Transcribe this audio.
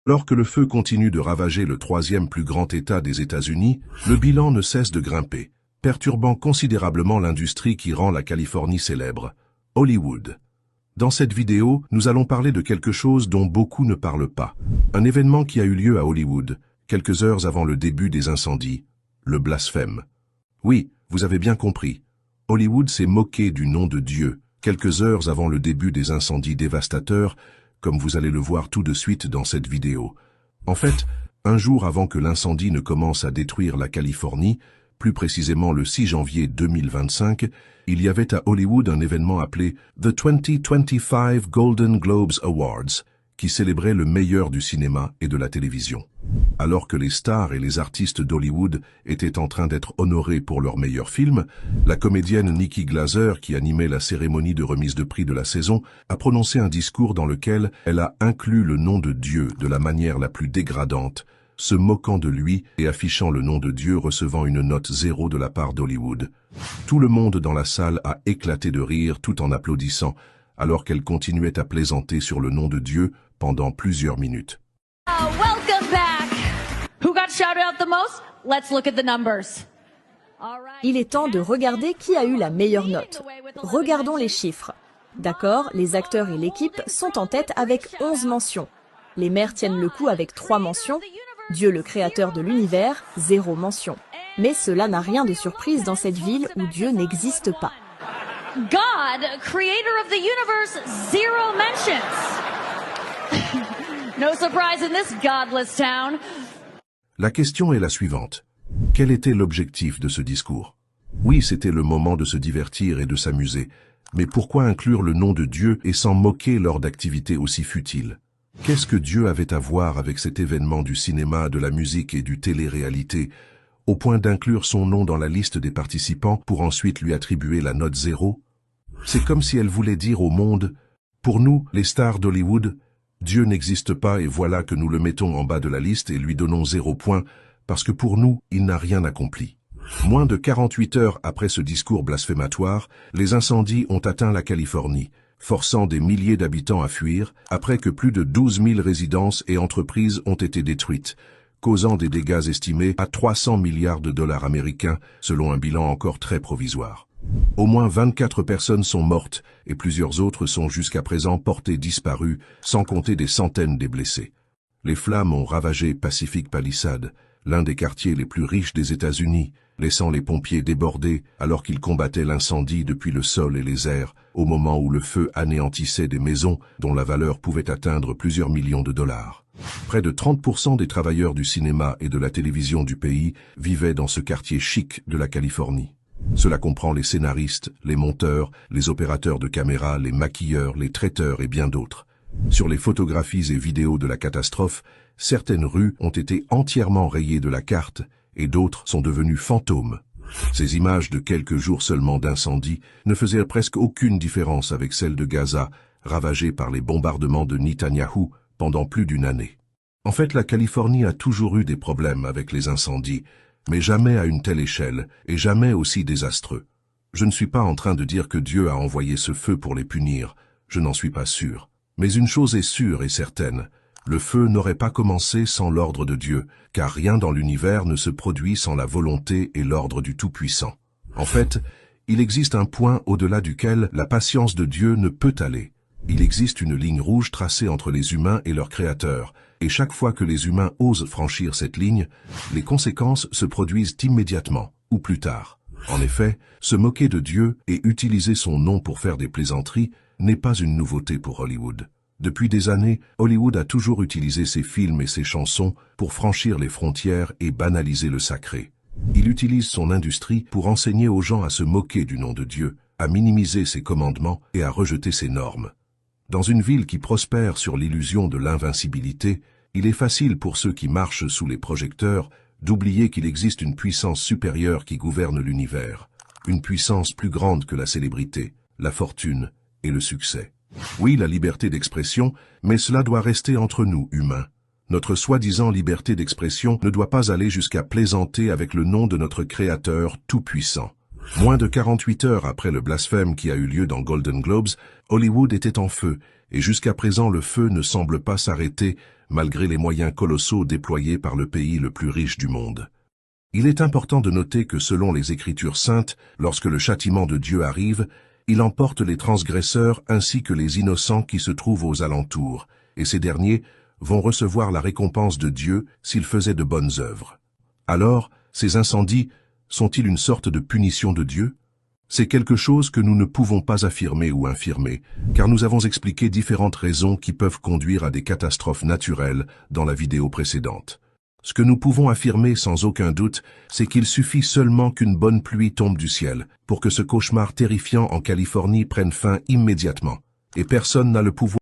Alors que le feu continue de ravager le troisième plus grand État des États-Unis, le bilan ne cesse de grimper, perturbant considérablement l'industrie qui rend la Californie célèbre, Hollywood. Dans cette vidéo, nous allons parler de quelque chose dont beaucoup ne parlent pas. Un événement qui a eu lieu à Hollywood, quelques heures avant le début des incendies, le blasphème. Oui, vous avez bien compris. Hollywood s'est moqué du nom de Dieu, quelques heures avant le début des incendies dévastateurs, comme vous allez le voir tout de suite dans cette vidéo. En fait, un jour avant que l'incendie ne commence à détruire la Californie, plus précisément le 6 janvier 2025, il y avait à Hollywood un événement appelé The 2025 Golden Globes Awards, qui célébrait le meilleur du cinéma et de la télévision. Alors que les stars et les artistes d'Hollywood étaient en train d'être honorés pour leurs meilleurs films, la comédienne Nikki Glaser, qui animait la cérémonie de remise de prix de la saison, a prononcé un discours dans lequel elle a inclus le nom de Dieu de la manière la plus dégradante, se moquant de lui et affichant le nom de Dieu recevant une note 0 de la part d'Hollywood. Tout le monde dans la salle a éclaté de rire tout en applaudissant, alors qu'elle continuait à plaisanter sur le nom de Dieu pendant plusieurs minutes. Welcome back. Who got shouted out the most? Let's look at the numbers. Il est temps de regarder qui a eu la meilleure note. Regardons les chiffres. D'accord, les acteurs et l'équipe sont en tête avec 11 mentions. Les mères tiennent le coup avec 3 mentions. Dieu le créateur de l'univers, 0 mention. Mais cela n'a rien de surprise dans cette ville où Dieu n'existe pas. God, creator of the universe, 0 mentions. No surprise in this godless town. La question est la suivante. Quel était l'objectif de ce discours? Oui, c'était le moment de se divertir et de s'amuser. Mais pourquoi inclure le nom de Dieu et s'en moquer lors d'activités aussi futiles? Qu'est-ce que Dieu avait à voir avec cet événement du cinéma, de la musique et du télé-réalité, au point d'inclure son nom dans la liste des participants pour ensuite lui attribuer la note 0? C'est comme si elle voulait dire au monde, pour nous, les stars d'Hollywood, Dieu n'existe pas et voilà que nous le mettons en bas de la liste et lui donnons 0 point, parce que pour nous, il n'a rien accompli. Moins de 48 heures après ce discours blasphématoire, les incendies ont atteint la Californie, forçant des milliers d'habitants à fuir, après que plus de 12 000 résidences et entreprises ont été détruites, causant des dégâts estimés à 300 milliards de dollars américains, selon un bilan encore très provisoire. Au moins 24 personnes sont mortes et plusieurs autres sont jusqu'à présent portées disparues, sans compter des centaines des blessés. Les flammes ont ravagé Pacific Palisades, l'un des quartiers les plus riches des États-Unis, laissant les pompiers débordés alors qu'ils combattaient l'incendie depuis le sol et les airs, au moment où le feu anéantissait des maisons dont la valeur pouvait atteindre plusieurs millions de dollars. Près de 30% des travailleurs du cinéma et de la télévision du pays vivaient dans ce quartier chic de la Californie. Cela comprend les scénaristes, les monteurs, les opérateurs de caméra, les maquilleurs, les traiteurs et bien d'autres. Sur les photographies et vidéos de la catastrophe, certaines rues ont été entièrement rayées de la carte et d'autres sont devenues fantômes. Ces images de quelques jours seulement d'incendie ne faisaient presque aucune différence avec celles de Gaza, ravagée par les bombardements de Netanyahou pendant plus d'une année. En fait, la Californie a toujours eu des problèmes avec les incendies, mais jamais à une telle échelle et jamais aussi désastreux. Je ne suis pas en train de dire que Dieu a envoyé ce feu pour les punir, je n'en suis pas sûr. Mais une chose est sûre et certaine, le feu n'aurait pas commencé sans l'ordre de Dieu, car rien dans l'univers ne se produit sans la volonté et l'ordre du Tout-Puissant. En fait, il existe un point au-delà duquel la patience de Dieu ne peut aller. Il existe une ligne rouge tracée entre les humains et leur Créateur, et chaque fois que les humains osent franchir cette ligne, les conséquences se produisent immédiatement, ou plus tard. En effet, se moquer de Dieu et utiliser son nom pour faire des plaisanteries n'est pas une nouveauté pour Hollywood. Depuis des années, Hollywood a toujours utilisé ses films et ses chansons pour franchir les frontières et banaliser le sacré. Il utilise son industrie pour enseigner aux gens à se moquer du nom de Dieu, à minimiser ses commandements et à rejeter ses normes. Dans une ville qui prospère sur l'illusion de l'invincibilité, il est facile pour ceux qui marchent sous les projecteurs d'oublier qu'il existe une puissance supérieure qui gouverne l'univers, une puissance plus grande que la célébrité, la fortune et le succès. Oui, la liberté d'expression, mais cela doit rester entre nous, humains. Notre soi-disant liberté d'expression ne doit pas aller jusqu'à plaisanter avec le nom de notre Créateur tout-puissant. Moins de 48 heures après le blasphème qui a eu lieu dans Golden Globes, Hollywood était en feu, et jusqu'à présent le feu ne semble pas s'arrêter malgré les moyens colossaux déployés par le pays le plus riche du monde. Il est important de noter que selon les Écritures saintes, lorsque le châtiment de Dieu arrive, il emporte les transgresseurs ainsi que les innocents qui se trouvent aux alentours, et ces derniers vont recevoir la récompense de Dieu s'ils faisaient de bonnes œuvres. Alors, ces incendies sont-ils une sorte de punition de Dieu? C'est quelque chose que nous ne pouvons pas affirmer ou infirmer, car nous avons expliqué différentes raisons qui peuvent conduire à des catastrophes naturelles dans la vidéo précédente. Ce que nous pouvons affirmer sans aucun doute, c'est qu'il suffit seulement qu'une bonne pluie tombe du ciel pour que ce cauchemar terrifiant en Californie prenne fin immédiatement, et personne n'a le pouvoir